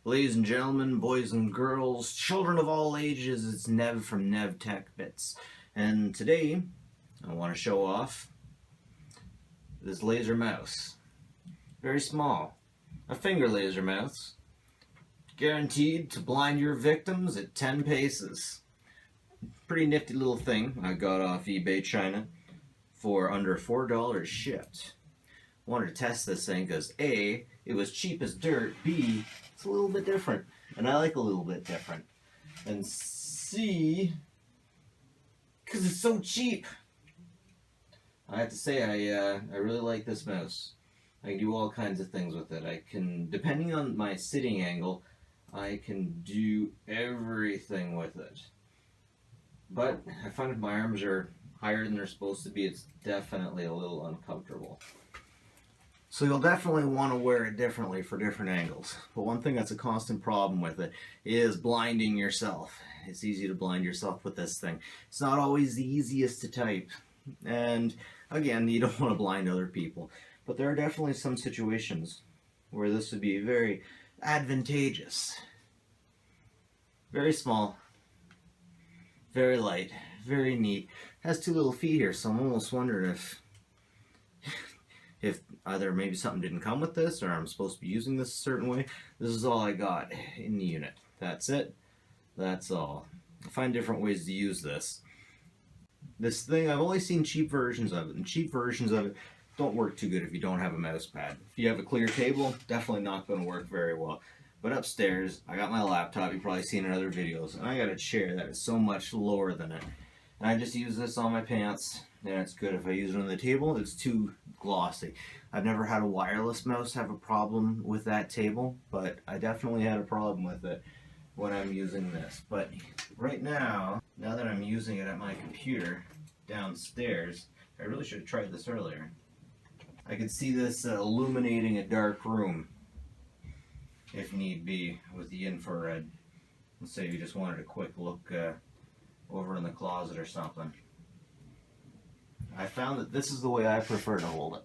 Ladies and gentlemen, boys and girls, children of all ages, it's Nev from Nev Tech Bits. And today, I want to show off this laser mouse. Very small. A finger laser mouse. Guaranteed to blind your victims at 10 paces. Pretty nifty little thing I got off eBay China for under $4 shipped. Wanted to test this thing because A, it was cheap as dirt, B, it's a little bit different, and I like a little bit different, and C, because it's so cheap. I have to say I really like this mouse. I can do all kinds of things with it. I can, depending on my sitting angle, I can do everything with it. But I find if my arms are higher than they're supposed to be, it's definitely a little uncomfortable. So you'll definitely want to wear it differently for different angles. But one thing that's a constant problem with it is blinding yourself. It's easy to blind yourself with this thing. It's not always the easiest to type. And again, you don't want to blind other people. But there are definitely some situations where this would be very advantageous. Very small. Very light. Very neat. Has two little feet here, so I'm almost wondering if either maybe something didn't come with this or I'm supposed to be using this a certain way. This is all I got in the unit. That's it. That's all. I find different ways to use this. This thing, I've only seen cheap versions of it, and cheap versions of it don't work too good if you don't have a mouse pad. If you have a clear table, definitely not going to work very well. But upstairs, I got my laptop, you've probably seen in other videos, and I got a chair that is so much lower than it. And I just use this on my pants, and it's good. If I use it on the table, it's too glossy. I've never had a wireless mouse have a problem with that table, but I definitely had a problem with it when I'm using this. But right now that I'm using it at my computer downstairs, I really should have tried this earlier. I could see this illuminating a dark room if need be with the infrared. Let's say you just wanted a quick look over in the closet or something. I found that this is the way I prefer to hold it.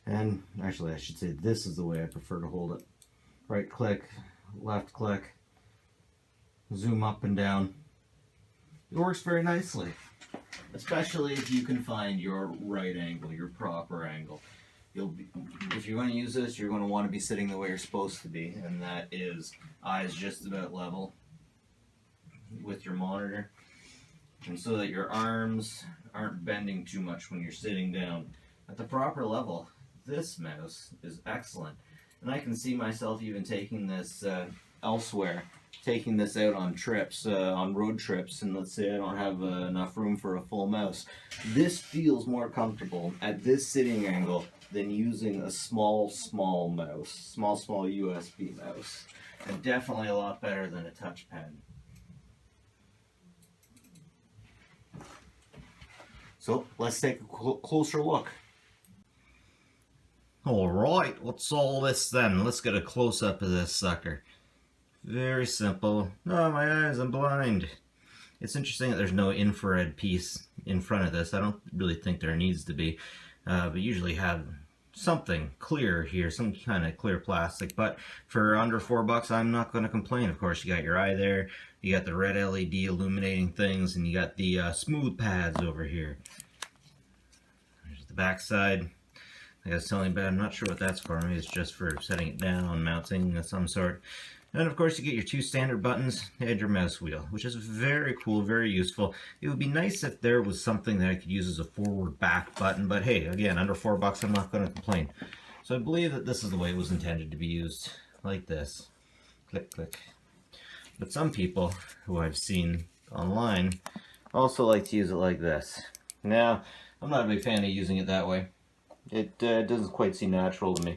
And actually I should say this is the way I prefer to hold it. Right click, left click, zoom up and down. It works very nicely. Especially if you can find your right angle, your proper angle. If you're going to use this, you're going to want to be sitting the way you're supposed to be, and that is eyes just about level with your monitor, and so that your arms aren't bending too much when you're sitting down. At the proper level, this mouse is excellent, and I can see myself even taking this elsewhere, taking this out on trips, on road trips, and let's say I don't have enough room for a full mouse. This feels more comfortable at this sitting angle than using a small mouse, small USB mouse, and definitely a lot better than a touchpad. So let's take a closer look. Alright, what's all this then? Let's get a close-up of this sucker. Very simple. Oh, my eyes, I'm blind. It's interesting that there's no infrared piece in front of this. I don't really think there needs to be. But usually have something clear here, some kind of clear plastic. But for under $4, I'm not going to complain. Of course, you got your eye there. You got the red LED illuminating things, and you got the smooth pads over here. There's the back side. Like I was telling you about, I'm not sure what that's for. Maybe it's just for setting it down, mounting of some sort. And of course you get your two standard buttons and your mouse wheel, which is very cool, very useful. It would be nice if there was something that I could use as a forward back button, but hey, again, under $4 I'm not going to complain. So I believe that this is the way it was intended to be used, like this. Click, click. But some people who I've seen online also like to use it like this. Now, I'm not a big fan of using it that way. It doesn't quite seem natural to me.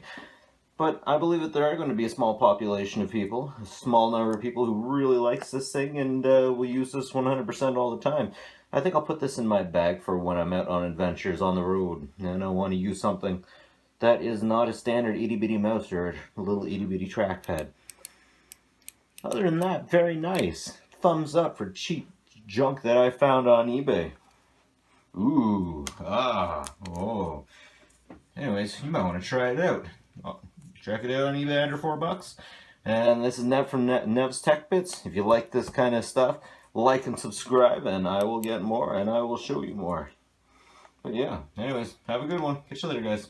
But I believe that there are going to be a small population of people, a small number of people who really likes this thing and will use this 100% all the time. I think I'll put this in my bag for when I'm out on adventures on the road and I want to use something that is not a standard itty-bitty mouse or a little itty-bitty trackpad. Other than that, very nice. Thumbs up for cheap junk that I found on eBay. Ooh, oh. anyways, you might want to try it out. Check it out on eBay under $4. And this is Nev from Nev's Tech Bits. If you like this kind of stuff, like and subscribe, and I will get more, and I will show you more. But yeah, anyways, have a good one. Catch you later, guys.